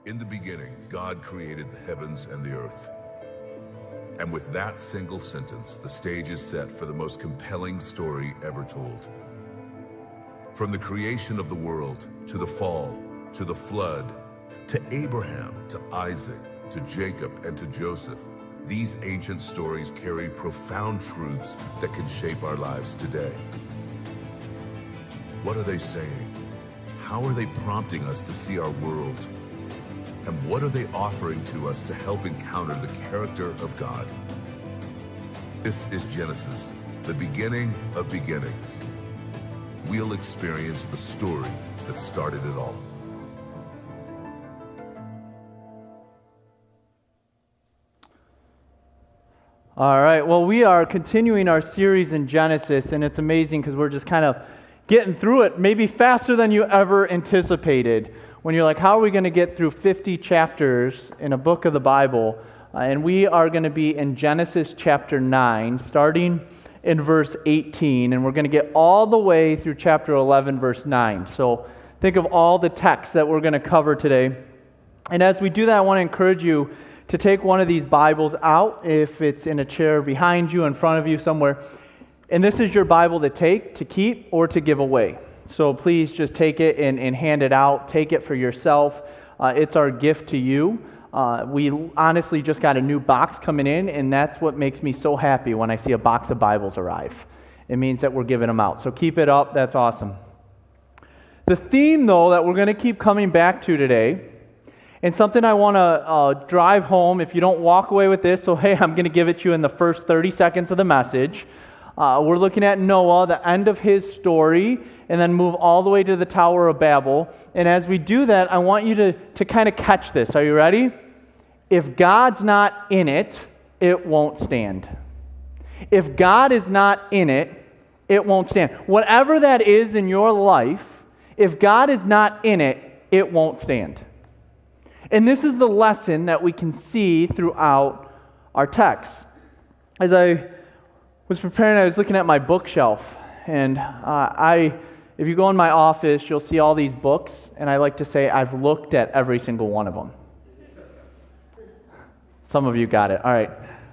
In the beginning, God created the heavens and the earth. And with that single sentence, the stage is set for the most compelling story ever told. From the creation of the world, to the fall, to the flood, to Abraham, to Isaac, to Jacob, and to Joseph, these ancient stories carry profound truths that can shape our lives today. What are they saying? How are they prompting us to see our world? And what are they offering to us to help encounter the character of God? This is Genesis, the beginning of beginnings. We'll experience the story that started it all. All right, well, we are continuing our series in Genesis, and it's amazing because we're just kind of getting through it maybe faster than you ever anticipated. When you're like, how are we going to get through 50 chapters in a book of the Bible? And we are going to be in Genesis chapter 9, starting in verse 18, and we're going to get all the way through chapter 11, verse 9. So think of all the texts that we're going to cover today. And as we do that, I want to encourage you to take one of these Bibles out, if it's in a chair behind you, in front of you somewhere. And this is your Bible to take, to keep, or to give away. So please just take it and hand it out. Take it for yourself. It's our gift to you. We honestly just got a new box coming in, and that's what makes me so happy when I see a box of Bibles arrive. It means that we're giving them out. So keep it up. That's awesome. The theme, though, that we're going to keep coming back to today, and something I want to drive home, if you don't walk away with this, so hey, I'm going to give it to you in the first 30 seconds of the message. We're looking at Noah, the end of his story, and then move all the way to the Tower of Babel. And as we do that, I want you to kind of catch this. Are you ready? If God's not in it, it won't stand. If God is not in it, it won't stand. Whatever that is in your life, if God is not in it, it won't stand. And this is the lesson that we can see throughout our text. As I was preparing, I was looking at my bookshelf, and if you go in my office, you'll see all these books, and I like to say I've looked at every single one of them. Some of you got it. All right.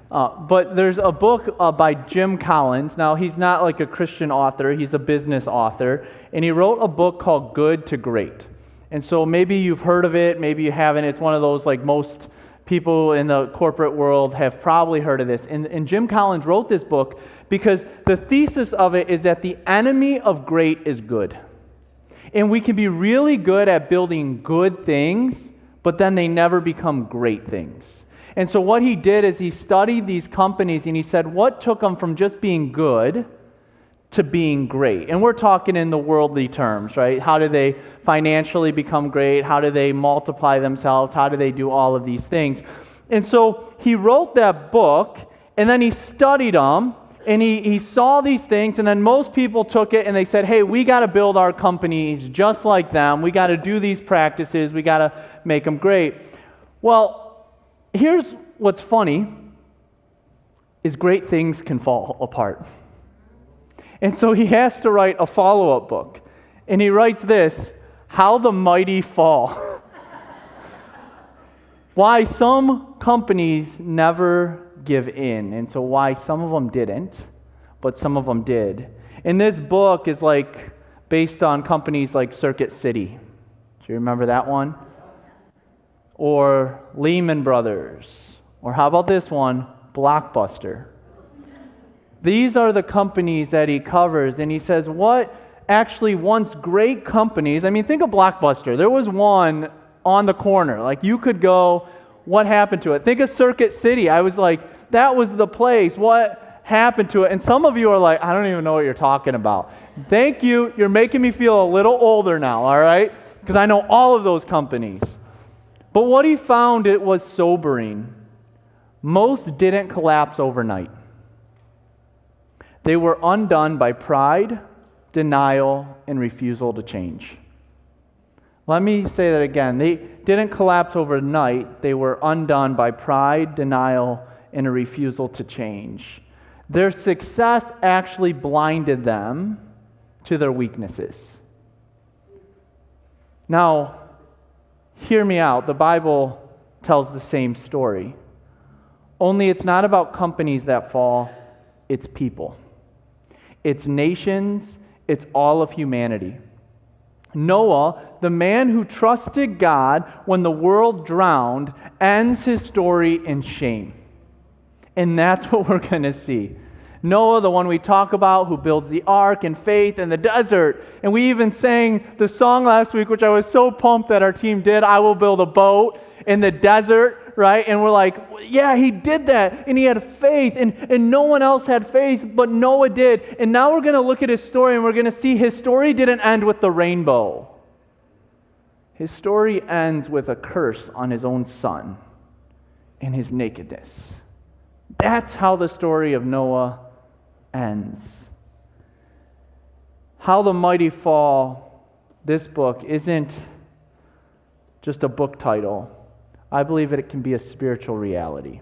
But there's a book by Jim Collins. Now, he's not like a Christian author. He's a business author, and he wrote a book called Good to Great. And so maybe you've heard of it, maybe you haven't. It's one of those, like, most people in the corporate world have probably heard of this. And Jim Collins wrote this book because the thesis of it is that the enemy of great is good. And we can be really good at building good things, but then they never become great things. And so what he did is he studied these companies, and he said, what took them from just being good to being great? And we're talking in the worldly terms, right? How do they financially become great? How do they multiply themselves? How do they do all of these things? And so he wrote that book, and then he studied them, and he saw these things, and then most people took it and they said, hey, we got to build our companies just like them. We got to do these practices. We got to make them great. Well, here's what's funny, is great things can fall apart. And so he has to write a follow-up book. And he writes this, How the Mighty Fall. Why some companies never give in. And so why some of them didn't, but some of them did. And this book is like based on companies like Circuit City. Do you remember that one? Or Lehman Brothers. Or how about this one? Blockbuster. These are the companies that he covers, and he says, what actually once great companies, I mean, think of Blockbuster. There was one on the corner. Like, you could go, what happened to it? Think of Circuit City. I was like, that was the place. What happened to it? And some of you are like, I don't even know what you're talking about. Thank you. You're making me feel a little older now, all right? Because I know all of those companies. But what he found, it was sobering. Most didn't collapse overnight. They were undone by pride, denial, and refusal to change. Let me say that again. They didn't collapse overnight. They were undone by pride, denial, and a refusal to change. Their success actually blinded them to their weaknesses. Now, hear me out. The Bible tells the same story. Only it's not about companies that fall, it's people. It's nations, it's all of humanity. Noah, the man who trusted God when the world drowned, ends his story in shame. And that's what we're going to see. Noah, the one we talk about, who builds the ark in faith in the desert. And we even sang the song last week, which I was so pumped that our team did, I will build a boat in the desert, right? And we're like, yeah, he did that. And he had faith. And no one else had faith, but Noah did. And now we're going to look at his story, and we're going to see his story didn't end with the rainbow. His story ends with a curse on his own son and his nakedness. That's how the story of Noah ends. How the Mighty Fall, this book, isn't just a book title. I believe that it can be a spiritual reality.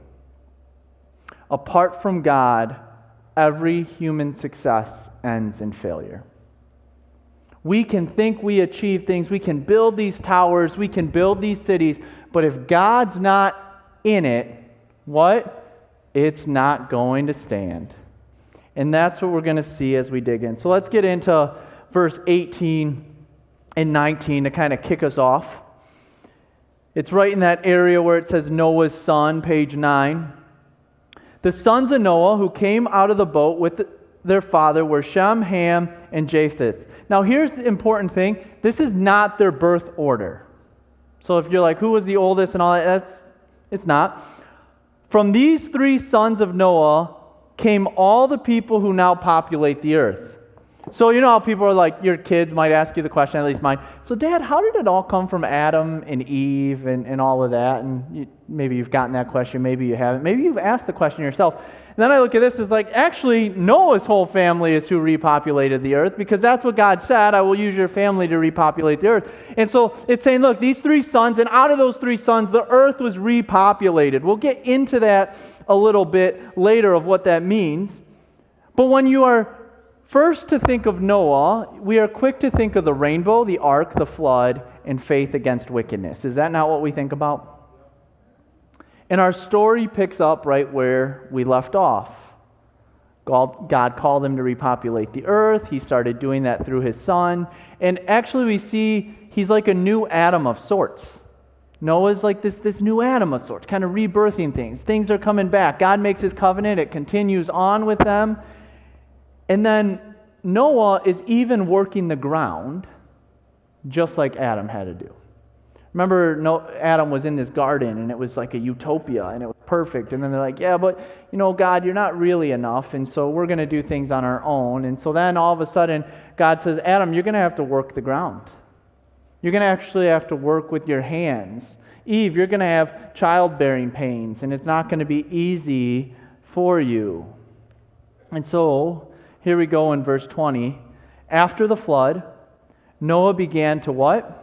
Apart from God, every human success ends in failure. We can think we achieve things, we can build these towers, we can build these cities, but if God's not in it, what? It's not going to stand. And that's what we're going to see as we dig in. So let's get into verse 18 and 19 to kind of kick us off. It's right in that area where it says Noah's son, page 9. The sons of Noah who came out of the boat with their father were Shem, Ham, and Japheth. Now here's the important thing. This is not their birth order. So if you're like, who was the oldest and all that, it's not. From these three sons of Noah came all the people who now populate the earth. So you know how people are like, your kids might ask you the question, at least mine. So Dad, how did it all come from Adam and Eve and all of that? And maybe you've gotten that question, maybe you haven't. Maybe you've asked the question yourself. And then I look at this, it's like, actually, Noah's whole family is who repopulated the earth, because that's what God said, I will use your family to repopulate the earth. And so it's saying, look, these three sons, and out of those three sons, the earth was repopulated. We'll get into that a little bit later of what that means. But when you are first to think of Noah, we are quick to think of the rainbow, the ark, the flood, and faith against wickedness. Is that not what we think about? And our story picks up right where we left off. God called him to repopulate the earth. He started doing that through his son. And actually we see he's like a new Adam of sorts. Noah's like this new Adam of sorts, kind of rebirthing things. Things are coming back. God makes his covenant. It continues on with them. And then Noah is even working the ground just like Adam had to do. Remember, Adam was in this garden, and it was like a utopia, and it was perfect. And then they're like, yeah, but, God, you're not really enough, and so we're going to do things on our own. And so then all of a sudden, God says, Adam, you're going to have to work the ground. You're going to actually have to work with your hands. Eve, you're going to have childbearing pains, and it's not going to be easy for you. And so, here we go in verse 20. After the flood, Noah began to what?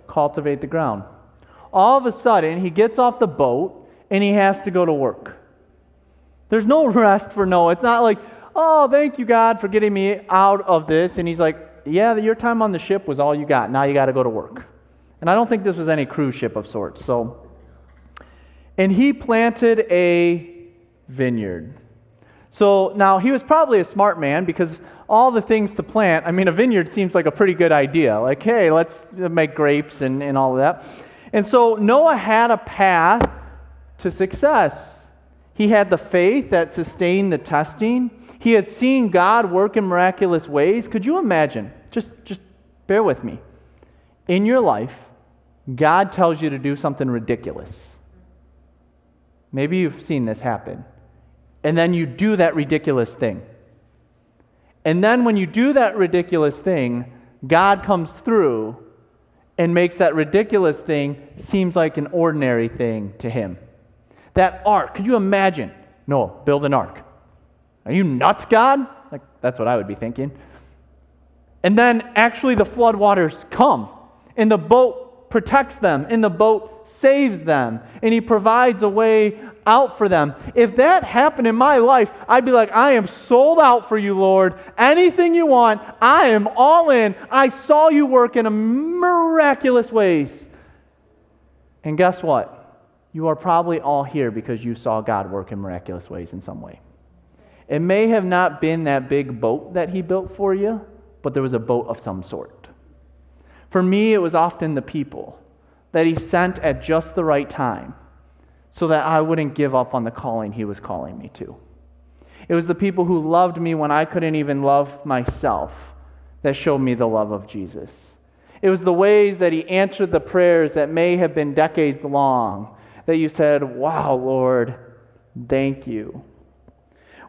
Cultivate the ground. All of a sudden, he gets off the boat and he has to go to work. There's no rest for Noah. It's not like, oh, thank you, God, for getting me out of this. And he's like, yeah, your time on the ship was all you got. Now you got to go to work. And I don't think this was any cruise ship of sorts. And he planted a vineyard. So now he was probably a smart man, because all the things to plant, a vineyard seems like a pretty good idea. Like, hey, let's make grapes and all of that. And so Noah had a path to success. He had the faith that sustained the testing. He had seen God work in miraculous ways. Could you imagine? Just bear with me. In your life, God tells you to do something ridiculous. Maybe you've seen this happen. And then you do that ridiculous thing. And then when you do that ridiculous thing, God comes through and makes that ridiculous thing seems like an ordinary thing to him. That ark, could you imagine? Noah, build an ark. Are you nuts, God? Like, that's what I would be thinking. And then actually the flood waters come, and the boat protects them, and the boat saves them, and he provides a way out for them. If that happened in my life, I'd be like, I am sold out for you, Lord. Anything you want, I am all in. I saw you work in miraculous ways. And guess what? You are probably all here because you saw God work in miraculous ways in some way. It may have not been that big boat that he built for you, but there was a boat of some sort. For me, it was often the people that he sent at just the right time so that I wouldn't give up on the calling he was calling me to. It was the people who loved me when I couldn't even love myself that showed me the love of Jesus. It was the ways that he answered the prayers that may have been decades long that you said, wow, Lord, thank you.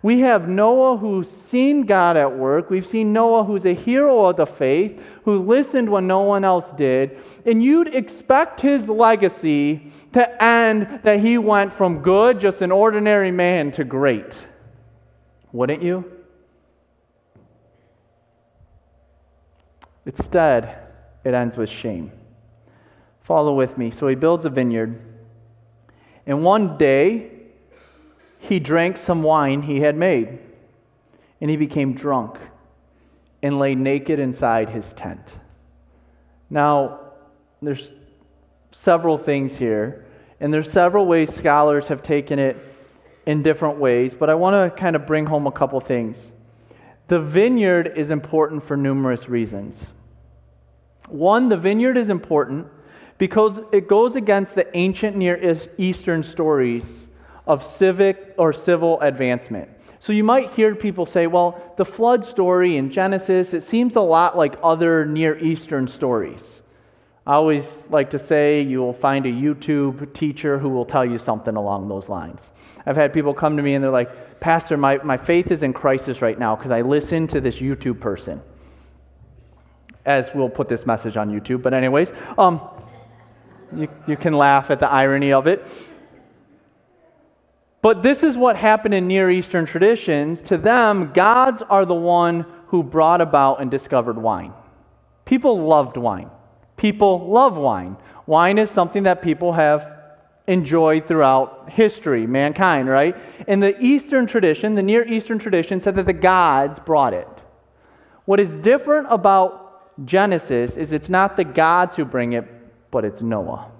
We have Noah who's seen God at work. We've seen Noah who's a hero of the faith, who listened when no one else did. And you'd expect his legacy to end that he went from good, just an ordinary man, to great. Wouldn't you? Instead, it ends with shame. Follow with me. So he builds a vineyard. And one day, he drank some wine he had made. And he became drunk and lay naked inside his tent. Now, there's several things here. And there's several ways scholars have taken it in different ways. But I want to kind of bring home a couple things. The vineyard is important for numerous reasons. One, the vineyard is important because it goes against the ancient Near Eastern stories of civic or civil advancement. So you might hear people say, well, the flood story in Genesis, it seems a lot like other Near Eastern stories. I always like to say you will find a YouTube teacher who will tell you something along those lines. I've had people come to me and they're like, Pastor, my faith is in crisis right now because I listen to this YouTube person. As we'll put this message on YouTube. But anyways, you can laugh at the irony of it. But this is what happened in Near Eastern traditions. To them, gods are the one who brought about and discovered wine. People loved wine. People love wine. Wine is something that people have enjoyed throughout history, mankind, right? And the Eastern tradition, the Near Eastern tradition, said that the gods brought it. What is different about Genesis is it's not the gods who bring it, but it's Noah.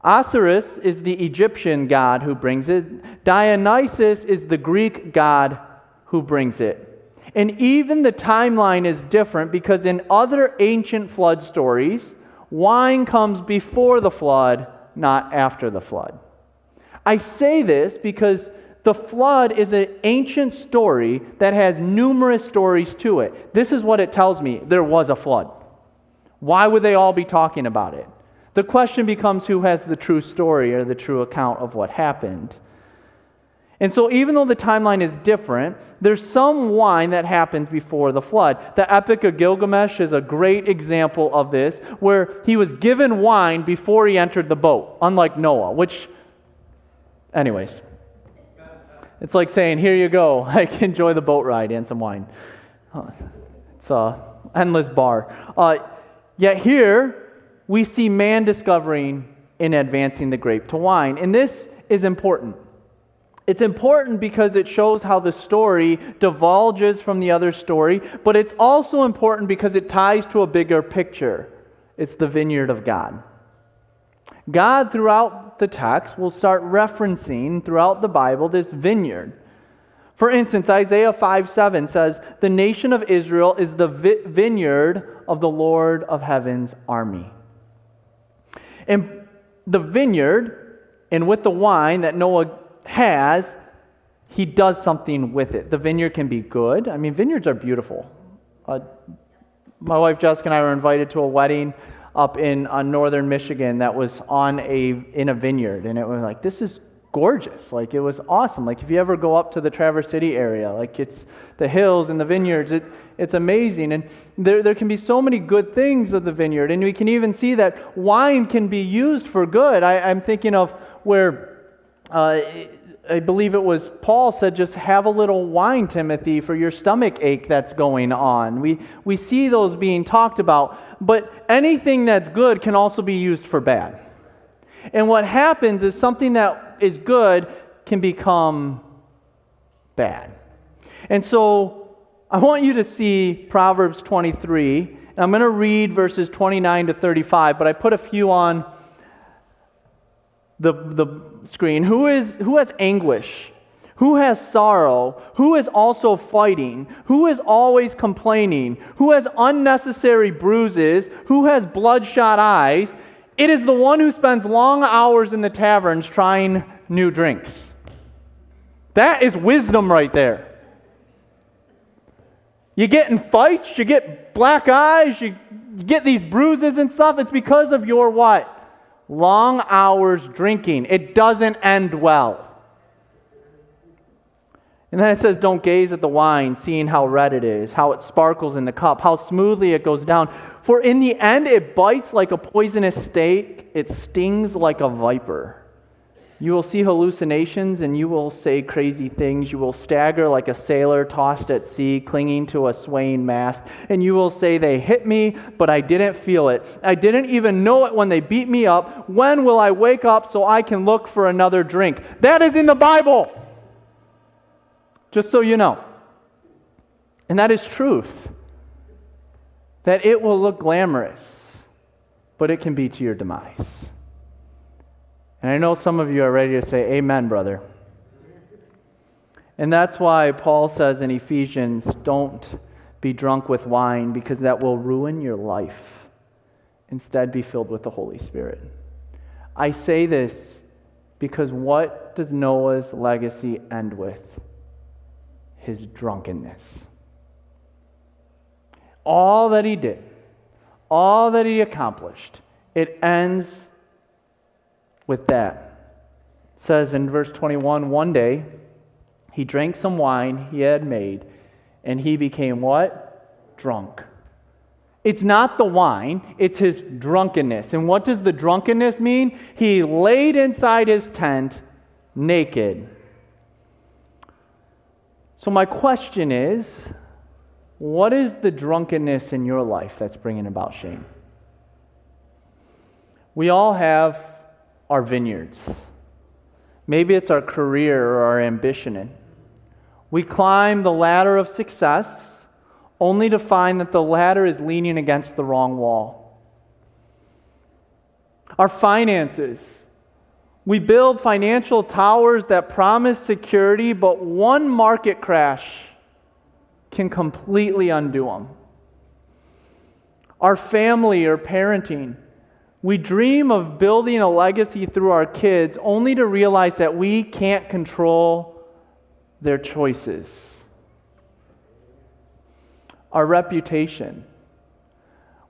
Osiris is the Egyptian god who brings it. Dionysus is the Greek god who brings it. And even the timeline is different because in other ancient flood stories, wine comes before the flood, not after the flood. I say this because the flood is an ancient story that has numerous stories to it. This is what it tells me. There was a flood. Why would they all be talking about it? The question becomes who has the true story or the true account of what happened. And so even though the timeline is different, there's some wine that happens before the flood. The Epic of Gilgamesh is a great example of this, where he was given wine before he entered the boat, unlike Noah, which, anyways, it's like saying, here you go, like enjoy the boat ride and some wine. It's an endless bar. Yet here, we see man discovering and advancing the grape to wine. And this is important. It's important because it shows how the story divulges from the other story, but it's also important because it ties to a bigger picture. It's the vineyard of God. God, throughout the text, will start referencing throughout the Bible this vineyard. For instance, Isaiah 5:7 says, "The nation of Israel is the vineyard of the Lord of heaven's army." And the vineyard, and with the wine that Noah has, he does something with it. The vineyard can be good. I mean, vineyards are beautiful. My wife Jessica and I were invited to a wedding up in northern Michigan that was in a vineyard, and it was like, this is gorgeous. Like, it was awesome. Like, if you ever go up to the Traverse City area, like, it's the hills and the vineyards, it's amazing. And there can be so many good things of the vineyard, and we can even see that wine can be used for good. I'm thinking of where I believe it was Paul said, just have a little wine, Timothy, for your stomach ache that's going on. We see those being talked about, but anything that's good can also be used for bad. And what happens is something that is good can become bad. And so I want you to see Proverbs 23. And I'm going to read verses 29 to 35, but I put a few on the screen. Who has anguish? Who has sorrow? Who is also fighting? Who is always complaining? Who has unnecessary bruises? Who has bloodshot eyes? It is the one who spends long hours in the taverns trying new drinks. That is wisdom right there. You get in fights, you get black eyes, you get these bruises and stuff. It's because of your what? Long hours drinking. It doesn't end well. And then it says, don't gaze at the wine, seeing how red it is, how it sparkles in the cup, how smoothly it goes down. For in the end it bites like a poisonous snake, it stings like a viper. You will see hallucinations and you will say crazy things. You will stagger like a sailor tossed at sea, clinging to a swaying mast. And you will say, they hit me, but I didn't feel it. I didn't even know it when they beat me up. When will I wake up so I can look for another drink? That is in the Bible. Just so you know. And that is truth. That it will look glamorous, but it can be to your demise. And I know some of you are ready to say, amen, brother. And that's why Paul says in Ephesians, don't be drunk with wine, because that will ruin your life. Instead, be filled with the Holy Spirit. I say this because what does Noah's legacy end with? His drunkenness. All that he did, all that he accomplished, it ends with that. It says in verse 21, one day he drank some wine he had made, and he became what? Drunk. It's not the wine, it's his drunkenness. And what does the drunkenness mean? He laid inside his tent naked. So my question is, what is the drunkenness in your life that's bringing about shame? We all have our vineyards. Maybe it's our career or our ambition. We climb the ladder of success only to find that the ladder is leaning against the wrong wall. Our finances. We build financial towers that promise security, but one market crash can completely undo them. Our family or parenting. We dream of building a legacy through our kids only to realize that we can't control their choices. Our reputation.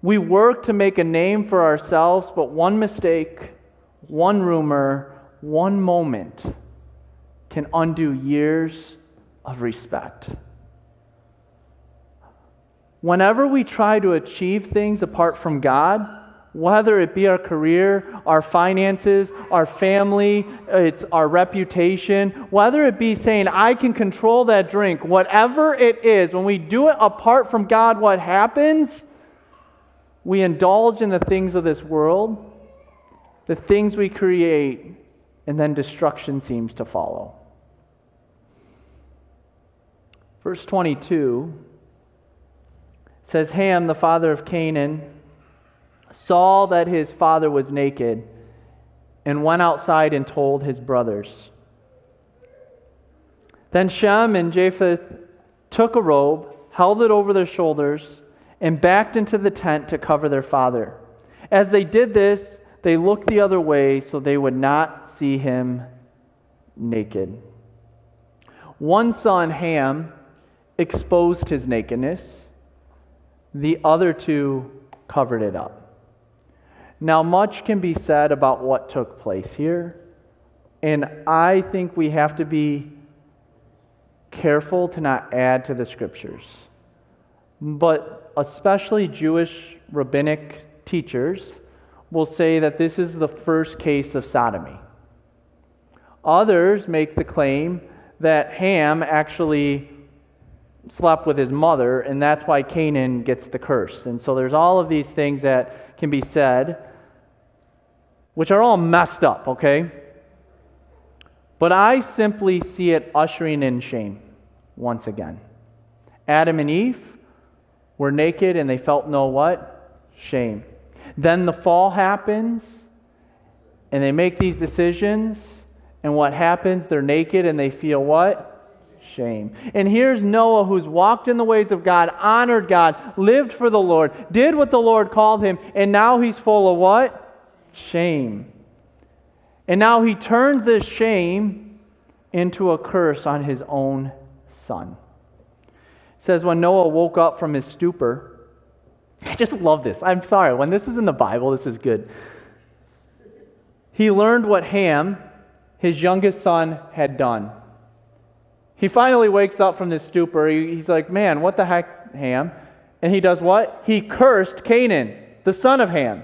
We work to make a name for ourselves, but one mistake, one rumor, one moment can undo years of respect. Whenever we try to achieve things apart from God, whether it be our career, our finances, our family, it's our reputation, whether it be saying, I can control that drink, whatever it is, when we do it apart from God, what happens? We indulge in the things of this world, the things we create, and then destruction seems to follow. Verse 22 says, Ham, the father of Canaan, saw that his father was naked and went outside and told his brothers. Then Shem and Japheth took a robe, held it over their shoulders, and backed into the tent to cover their father. As they did this, they looked the other way so they would not see him naked. One son, Ham, exposed his nakedness. The other two covered it up. Now, much can be said about what took place here, and I think we have to be careful to not add to the scriptures. But especially Jewish rabbinic teachers will say that this is the first case of sodomy. Others make the claim that Ham actually slept with his mother, and that's why Canaan gets the curse. And so there's all of these things that can be said, which are all messed up, okay? But I simply see it ushering in shame once again. Adam and Eve were naked and they felt no what? Shame. Then the fall happens, And they make these decisions, and what happens? They're naked and they feel what? Shame. And here's Noah, who's walked in the ways of God, honored God, lived for the Lord, did what the Lord called him, and now he's full of what? Shame. And now he turned this shame into a curse on his own son. It says when Noah woke up from his stupor, I just love this. I'm sorry, when this is in the Bible, this is good. He learned what Ham, his youngest son, had done. He finally wakes up from this stupor. He's like, man, what the heck, Ham? And he does what? He cursed Canaan, the son of Ham.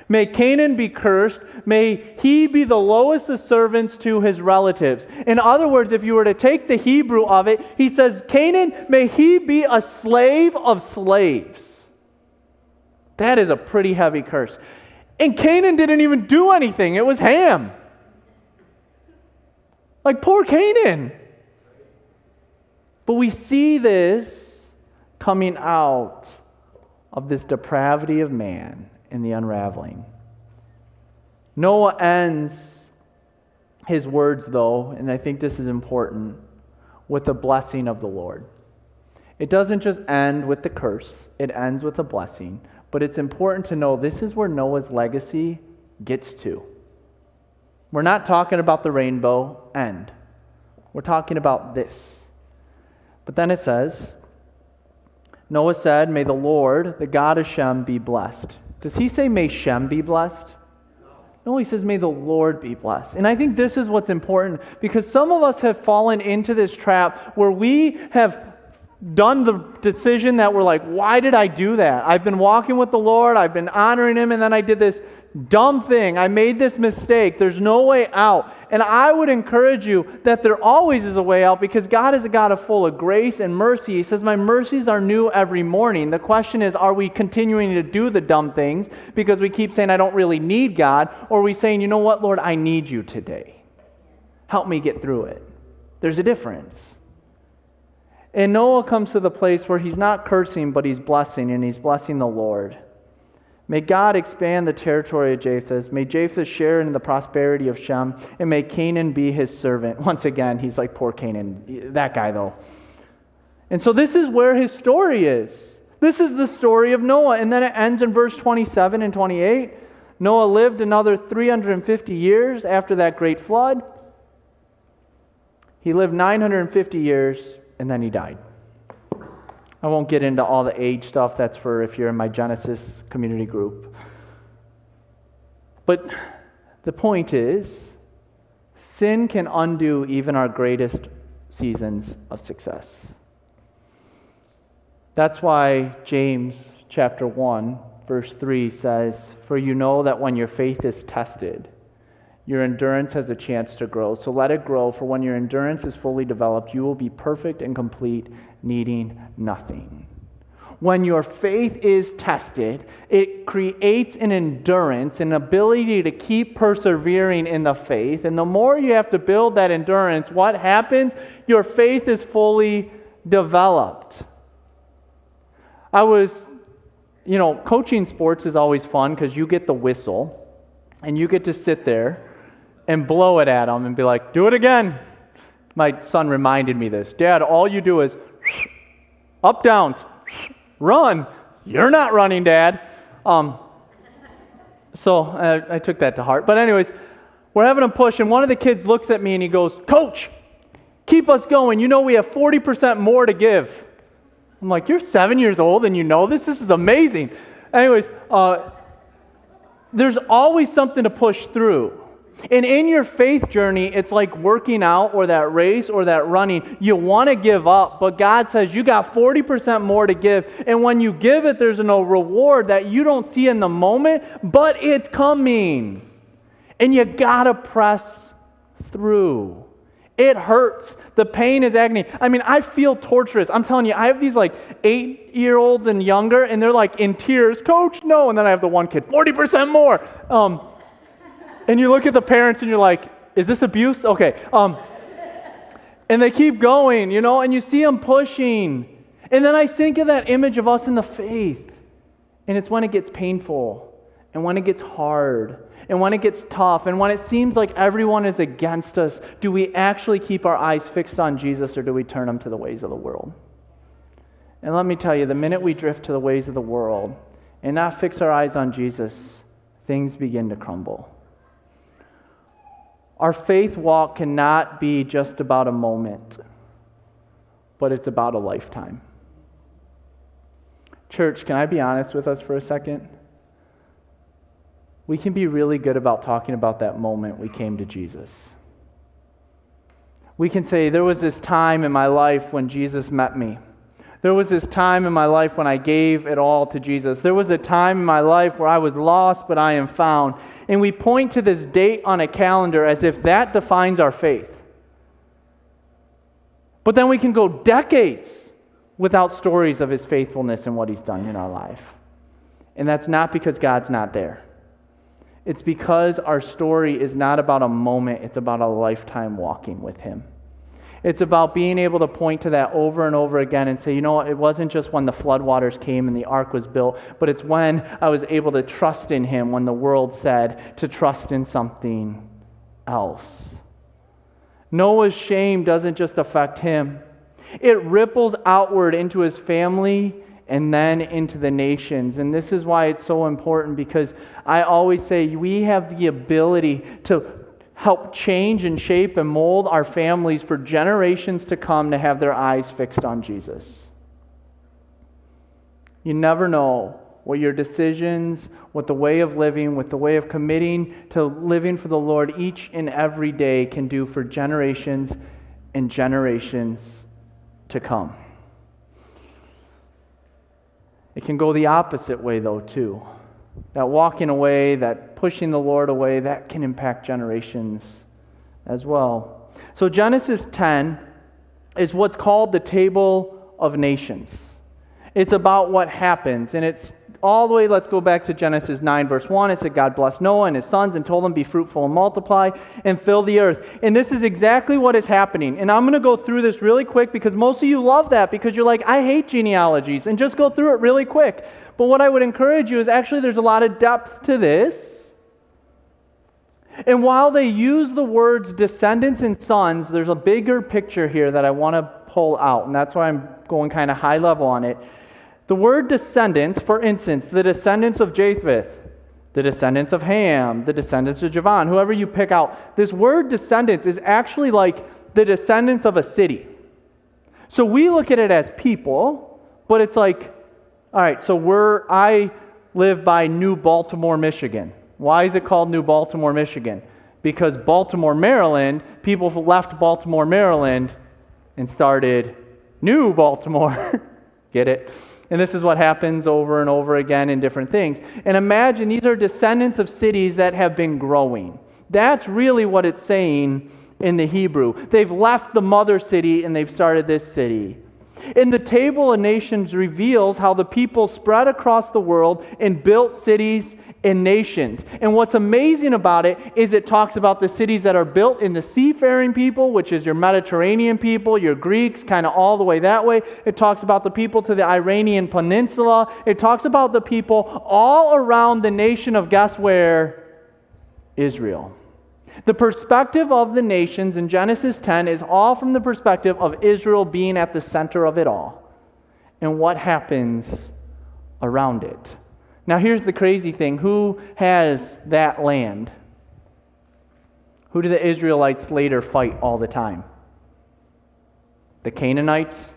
May Canaan be cursed. May he be the lowest of servants to his relatives. In other words, if you were to take the Hebrew of it, he says, Canaan, may he be a slave of slaves. That is a pretty heavy curse. And Canaan didn't even do anything. It was Ham. Like, poor Canaan. But we see this coming out of this depravity of man in the unraveling. Noah ends his words, though, and I think this is important, with the blessing of the Lord. It doesn't just end with the curse, it ends with a blessing. But it's important to know this is where Noah's legacy gets to. We're not talking about the rainbow end. We're talking about this. But then it says, Noah said, may the Lord, the God of Shem, be blessed. Does he say, may Shem be blessed? No, he says, may the Lord be blessed. And I think this is what's important, because some of us have fallen into this trap where we have done the decision that we're like, why did I do that? I've been walking with the Lord, I've been honoring him, and then I did this dumb thing. I made this mistake. There's no way out. And I would encourage you that there always is a way out, because God is a God full of grace and mercy. He says, my mercies are new every morning. The question is, are we continuing to do the dumb things because we keep saying, I don't really need God? Or are we saying, you know what, Lord, I need you today. Help me get through it. There's a difference. And Noah comes to the place where he's not cursing, but he's blessing, and he's blessing the Lord. May God expand the territory of Japheth. May Japheth share in the prosperity of Shem, and may Canaan be his servant. Once again, he's like, poor Canaan, that guy though. And so this is where his story is. This is the story of Noah. And then it ends in verse 27 and 28. Noah lived another 350 years after that great flood. He lived 950 years, and then he died. I won't get into all the age stuff. That's for if you're in my Genesis community group. But the point is, sin can undo even our greatest seasons of success. That's why James chapter 1, verse 3 says, for you know that when your faith is tested, your endurance has a chance to grow. So let it grow, for when your endurance is fully developed, you will be perfect and complete, needing nothing. When your faith is tested, it creates an endurance, an ability to keep persevering in the faith. And the more you have to build that endurance, what happens? Your faith is fully developed. Coaching sports is always fun because you get the whistle and you get to sit there and blow it at them and be like, do it again. My son reminded me this. Dad, all you do is up, downs, run. You're not running, Dad. So I took that to heart. But anyways, we're having a push, and one of the kids looks at me and he goes, Coach, keep us going. You know we have 40% more to give. I'm like, you're 7 years old and you know this? This is amazing. Anyways, there's always something to push through. And in your faith journey, it's like working out or that race or that running. You want to give up, but God says you got 40% more to give. And when you give it, there's no reward that you don't see in the moment, but it's coming. And you got to press through. It hurts. The pain is agony. I mean, I feel torturous. I'm telling you, I have these 8-year-olds and younger, and they're in tears. Coach, no. And then I have the one kid, 40% more. And you look at the parents and you're like, is this abuse? Okay. And they keep going, and you see them pushing. And then I think of that image of us in the faith. And it's when it gets painful and when it gets hard and when it gets tough, and when it seems like everyone is against us, do we actually keep our eyes fixed on Jesus, or do we turn them to the ways of the world? And let me tell you, the minute we drift to the ways of the world and not fix our eyes on Jesus, things begin to crumble. Our faith walk cannot be just about a moment, but it's about a lifetime. Church, can I be honest with us for a second? We can be really good about talking about that moment we came to Jesus. We can say, there was this time in my life when Jesus met me. There was this time in my life when I gave it all to Jesus. There was a time in my life where I was lost, but I am found. And we point to this date on a calendar as if that defines our faith. But then we can go decades without stories of His faithfulness and what He's done in our life. And that's not because God's not there. It's because our story is not about a moment, it's about a lifetime walking with Him. It's about being able to point to that over and over again and say, you know what, it wasn't just when the floodwaters came and the ark was built, but it's when I was able to trust in Him when the world said to trust in something else. Noah's shame doesn't just affect him. It ripples outward into his family and then into the nations. And this is why it's so important, because I always say we have the ability to help change and shape and mold our families for generations to come to have their eyes fixed on Jesus. You never know what your decisions, what the way of living, what the way of committing to living for the Lord each and every day can do for generations and generations to come. It can go the opposite way, though, too. That walking away, that pushing the Lord away, that can impact generations as well. So Genesis 10 is what's called the Table of Nations. It's about what happens, and it's all the way, let's go back to Genesis 9, verse 1. It said, God blessed Noah and his sons and told them, be fruitful and multiply and fill the earth. And this is exactly what is happening. And I'm going to go through this really quick because most of you love that because you're like, I hate genealogies, and just go through it really quick. But what I would encourage you is actually there's a lot of depth to this. And while they use the words descendants and sons, there's a bigger picture here that I want to pull out, and that's why I'm going kind of high level on it. The word descendants, for instance, the descendants of Japheth, the descendants of Ham, the descendants of Javan, whoever you pick out, this word descendants is actually like the descendants of a city. So we look at it as people, but it's like, all right, so I live by New Baltimore, Michigan. Why is it called New Baltimore, Michigan? Because Baltimore, Maryland, people left Baltimore, Maryland and started New Baltimore. Get it? And this is what happens over and over again in different things. And imagine these are descendants of cities that have been growing. That's really what it's saying in the Hebrew. They've left the mother city and they've started this city. And the Table of Nations reveals how the people spread across the world and built cities and nations. And what's amazing about it is it talks about the cities that are built in the seafaring people, which is your Mediterranean people, your Greeks, kind of all the way that way. It talks about the people to the Iranian Peninsula. It talks about the people all around the nation of, guess where? Israel. The perspective of the nations in Genesis 10 is all from the perspective of Israel being at the center of it all and what happens around it. Now here's the crazy thing. Who has that land? Who do the Israelites later fight all the time? The Canaanites,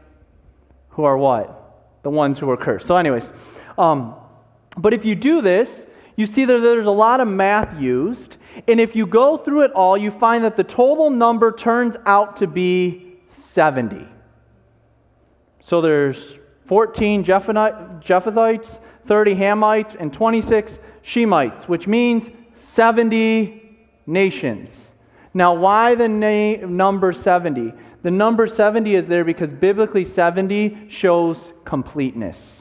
who are what? The ones who were cursed. So anyways, but if you do this, you see that there's a lot of math used, and if you go through it all, you find that the total number turns out to be 70. So there's 14 Japhethites, 30 Hamites, and 26 Shemites, which means 70 nations. Now, why the number 70? The number 70 is there because biblically 70 shows completeness.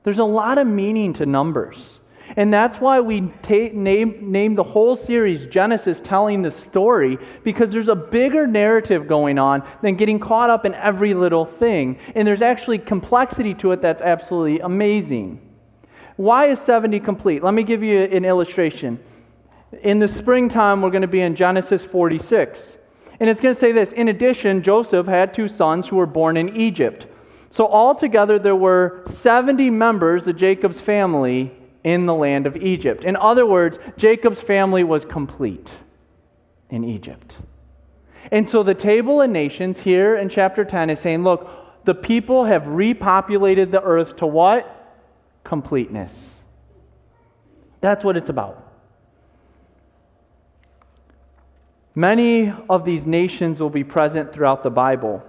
There's a lot of meaning to numbers. And that's why we name the whole series Genesis, telling the story, because there's a bigger narrative going on than getting caught up in every little thing. And there's actually complexity to it that's absolutely amazing. Why is 70 complete? Let me give you an illustration. In the springtime, we're going to be in Genesis 46. And it's going to say this: in addition, Joseph had 2 sons who were born in Egypt. So altogether, there were 70 members of Jacob's family in the land of Egypt. In other words, Jacob's family was complete in Egypt. And so the table of nations here in chapter 10 is saying, look, the people have repopulated the earth to what? Completeness. That's what it's about. Many of these nations will be present throughout the Bible.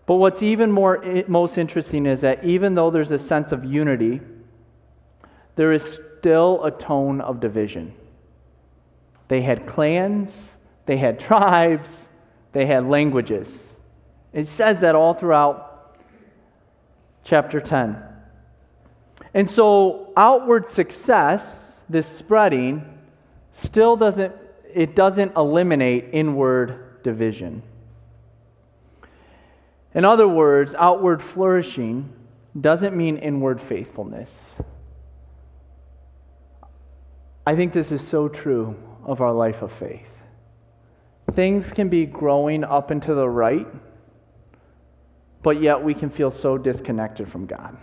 But what's even most interesting is that even though there's a sense of unity, there is still a tone of division. They had clans, they had tribes, they had languages. It says that all throughout chapter 10. And so outward success, this spreading, still doesn't eliminate inward division. In other words, outward flourishing doesn't mean inward faithfulness. I think this is so true of our life of faith. Things can be growing up and to the right, but yet we can feel so disconnected from God.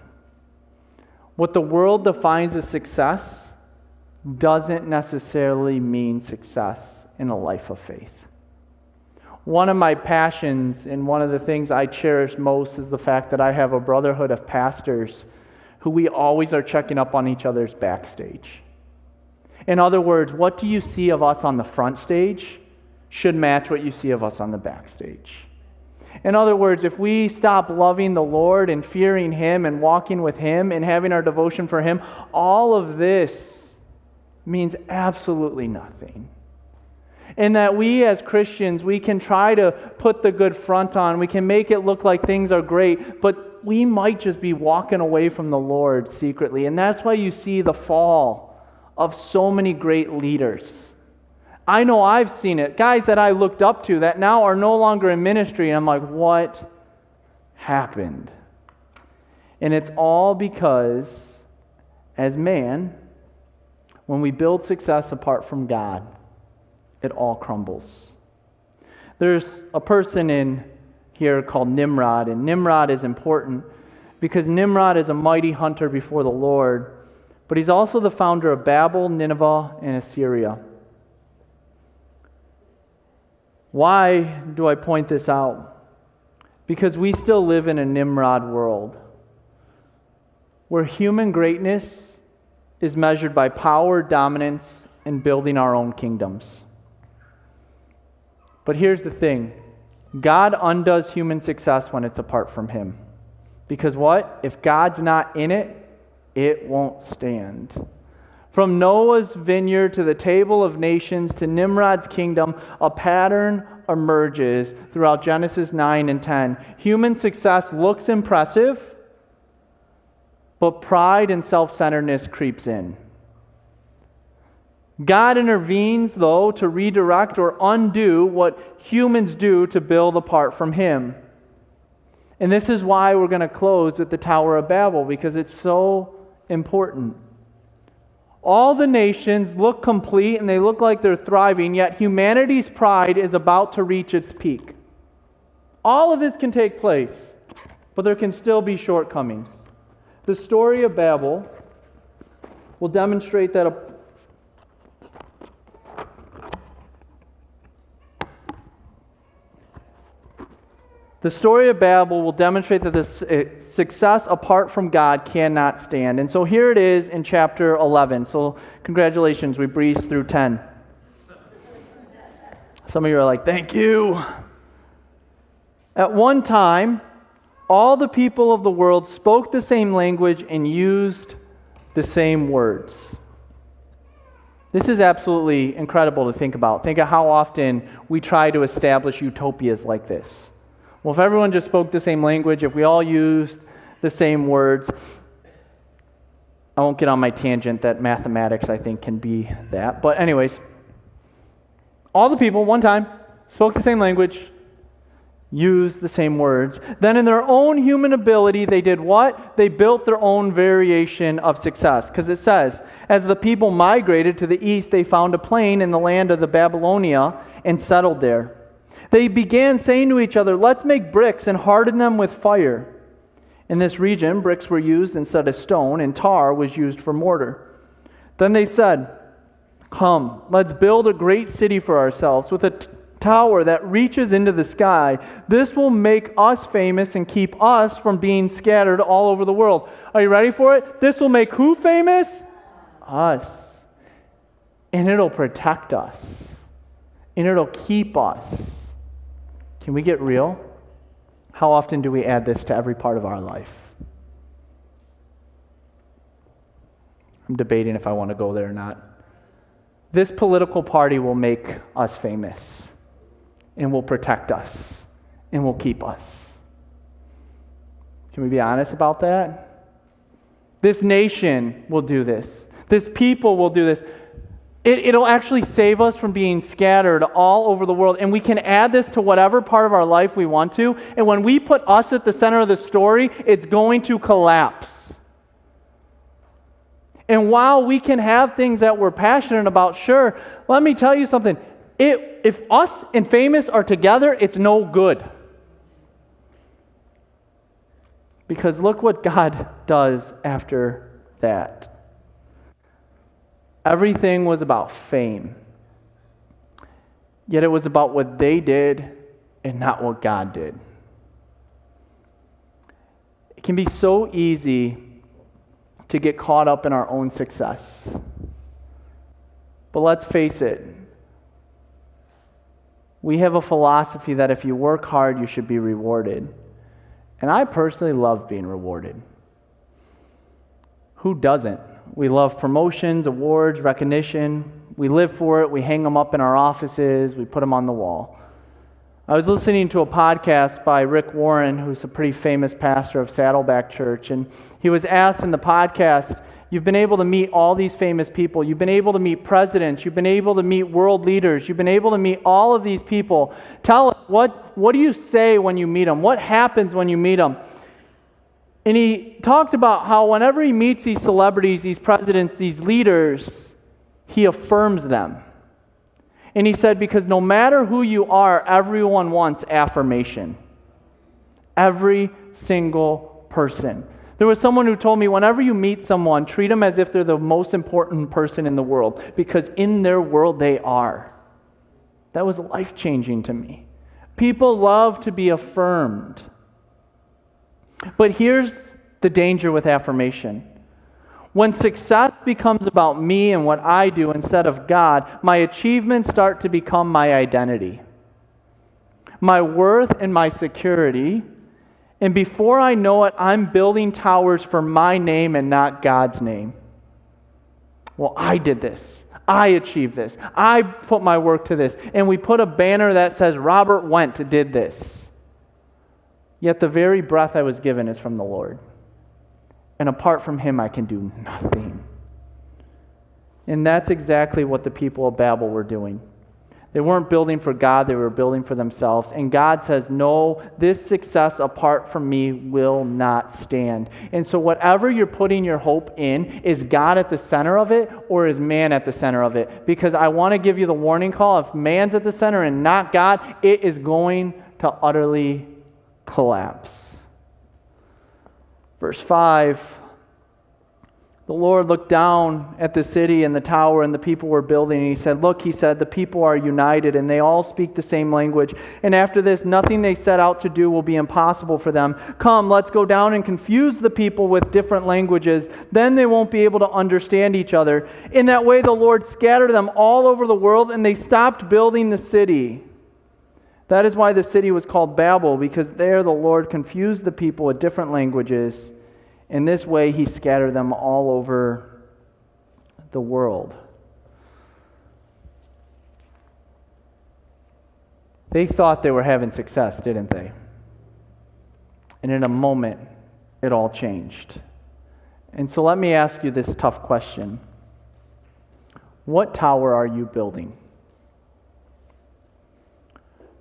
What the world defines as success doesn't necessarily mean success in a life of faith. One of my passions and one of the things I cherish most is the fact that I have a brotherhood of pastors who we always are checking up on each other's backstage. In other words, what do you see of us on the front stage should match what you see of us on the backstage. In other words, if we stop loving the Lord and fearing Him and walking with Him and having our devotion for Him, all of this means absolutely nothing. And that we as Christians, we can try to put the good front on, we can make it look like things are great, but we might just be walking away from the Lord secretly. And that's why you see the fall of so many great leaders. I know I've seen it. Guys that I looked up to that now are no longer in ministry, and I'm like, what happened? And it's all because, as man, when we build success apart from God, it all crumbles. There's a person in here called Nimrod, and Nimrod is important because Nimrod is a mighty hunter before the Lord, but he's also the founder of Babel, Nineveh, and Assyria. Why do I point this out? Because we still live in a Nimrod world where human greatness is measured by power, dominance, and building our own kingdoms. But here's the thing. God undoes human success when it's apart from Him. Because what? If God's not in it, it won't stand. From Noah's vineyard to the table of nations to Nimrod's kingdom, a pattern emerges throughout Genesis 9 and 10. Human success looks impressive, but pride and self-centeredness creeps in. God intervenes, though, to redirect or undo what humans do to build apart from Him. And this is why we're going to close with the Tower of Babel, because it's so important. All the nations look complete and they look like they're thriving, yet humanity's pride is about to reach its peak. All of this can take place, but there can still be shortcomings. The story of Babel will demonstrate that this success apart from God cannot stand. And so here it is in chapter 11. So congratulations, we breezed through 10. Some of you are like, thank you. At one time, all the people of the world spoke the same language and used the same words. This is absolutely incredible to think about. Think of how often we try to establish utopias like this. Well, if everyone just spoke the same language, if we all used the same words, I won't get on my tangent that mathematics, I think, can be that. But anyways, all the people, one time, spoke the same language, use the same words. Then in their own human ability, they did what? They built their own variation of success. Because it says, as the people migrated to the east, they found a plain in the land of the Babylonia and settled there. They began saying to each other, let's make bricks and harden them with fire. In this region, bricks were used instead of stone, and tar was used for mortar. Then they said, come, let's build a great city for ourselves with a tower that reaches into the sky. This will make us famous and keep us from being scattered all over the world. Are you ready for it? This will make who famous? Us. And it'll protect us. And it'll keep us. Can we get real? How often do we add this to every part of our life? I'm debating if I want to go there or not. This political party will make us famous. And will protect us, and will keep us. Can we be honest about that? This nation will do this. This people will do this. It'll actually save us from being scattered all over the world. And we can add this to whatever part of our life we want to. And when we put us at the center of the story, it's going to collapse. And while we can have things that we're passionate about, sure, let me tell you something. If us and famous are together, it's no good. Because look what God does after that. Everything was about fame. Yet it was about what they did and not what God did. It can be so easy to get caught up in our own success. But let's face it. We have a philosophy that if you work hard, you should be rewarded. And I personally love being rewarded. Who doesn't? We love promotions, awards, recognition. We live for it. We hang them up in our offices. We put them on the wall. I was listening to a podcast by Rick Warren, who's a pretty famous pastor of Saddleback Church, and he was asked in the podcast, you've been able to meet all these famous people. You've been able to meet presidents. You've been able to meet world leaders. You've been able to meet all of these people. Tell us, what do you say when you meet them? What happens when you meet them? And he talked about how whenever he meets these celebrities, these presidents, these leaders, he affirms them. And he said, because no matter who you are, everyone wants affirmation. Every single person. There was someone who told me, whenever you meet someone, treat them as if they're the most important person in the world, because in their world they are. That was life-changing to me. People love to be affirmed. But here's the danger with affirmation. When success becomes about me and what I do instead of God, my achievements start to become my identity, my worth and my security. And before I know it, I'm building towers for my name and not God's name. Well, I did this. I achieved this. I put my work to this. And we put a banner that says, Robert Wendt did this. Yet the very breath I was given is from the Lord. And apart from Him, I can do nothing. And that's exactly what the people of Babel were doing. They weren't building for God, they were building for themselves. And God says, no, this success apart from me will not stand. And so whatever you're putting your hope in, is God at the center of it or is man at the center of it? Because I want to give you the warning call, if man's at the center and not God, it is going to utterly collapse. Verse 5, the Lord looked down at the city and the tower and the people were building, and He said, look, He said, the people are united and they all speak the same language. And after this, nothing they set out to do will be impossible for them. Come, let's go down and confuse the people with different languages. Then they won't be able to understand each other. In that way, the Lord scattered them all over the world and they stopped building the city. That is why the city was called Babel, because there the Lord confused the people with different languages. In this way, He scattered them all over the world. They thought they were having success, didn't they? And in a moment, it all changed. And so let me ask you this tough question. What tower are you building?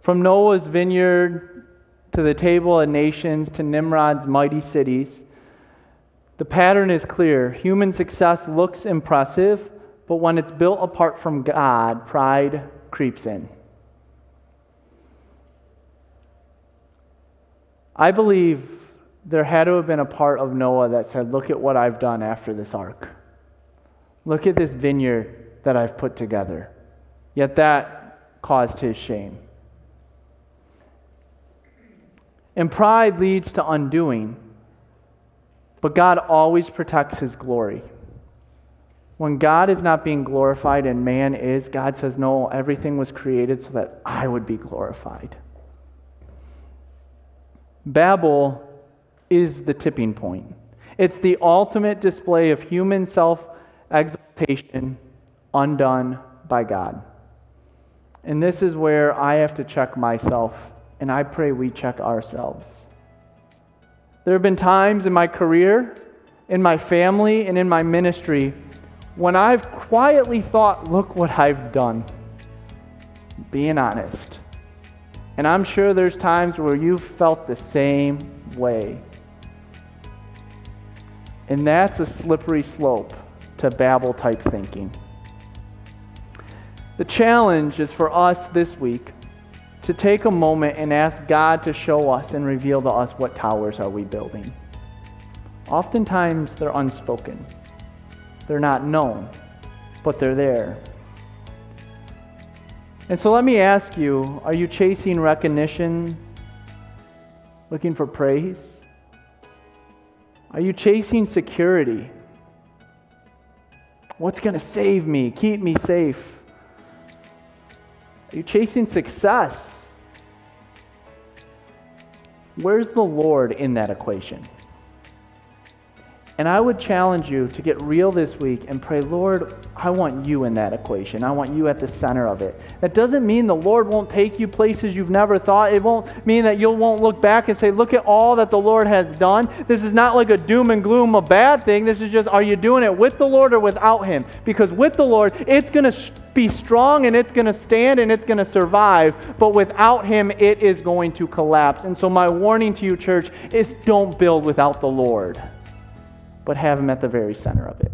From Noah's vineyard to the table of nations, to Nimrod's mighty cities. The pattern is clear. Human success looks impressive, but when it's built apart from God, pride creeps in. I believe there had to have been a part of Noah that said, look at what I've done after this ark. Look at this vineyard that I've put together. Yet that caused his shame. And pride leads to undoing, but God always protects his glory. When God is not being glorified and man is, God says, no, everything was created so that I would be glorified. Babel is the tipping point. It's the ultimate display of human self-exaltation undone by God. And this is where I have to check myself, and I pray we check ourselves. There have been times in my career, in my family, and in my ministry when I've quietly thought, look what I've done. Being honest. And I'm sure there's times where you've felt the same way. And that's a slippery slope to Babel-type thinking. The challenge is for us this week to take a moment and ask God to show us and reveal to us what towers are we building. Oftentimes they're unspoken. They're not known, but they're there. And so let me ask you, are you chasing recognition, looking for praise? Are you chasing security? What's going to save me, keep me safe? Are you chasing success? Where's the Lord in that equation? And I would challenge you to get real this week and pray, Lord, I want you in that equation. I want you at the center of it. That doesn't mean the Lord won't take you places you've never thought. It won't mean that you won't look back and say, look at all that the Lord has done. This is not like a doom and gloom, a bad thing. This is just, are you doing it with the Lord or without Him? Because with the Lord, it's going to be strong and it's going to stand and it's going to survive. But without Him, it is going to collapse. And so my warning to you, church, is don't build without the Lord, but have Him at the very center of it.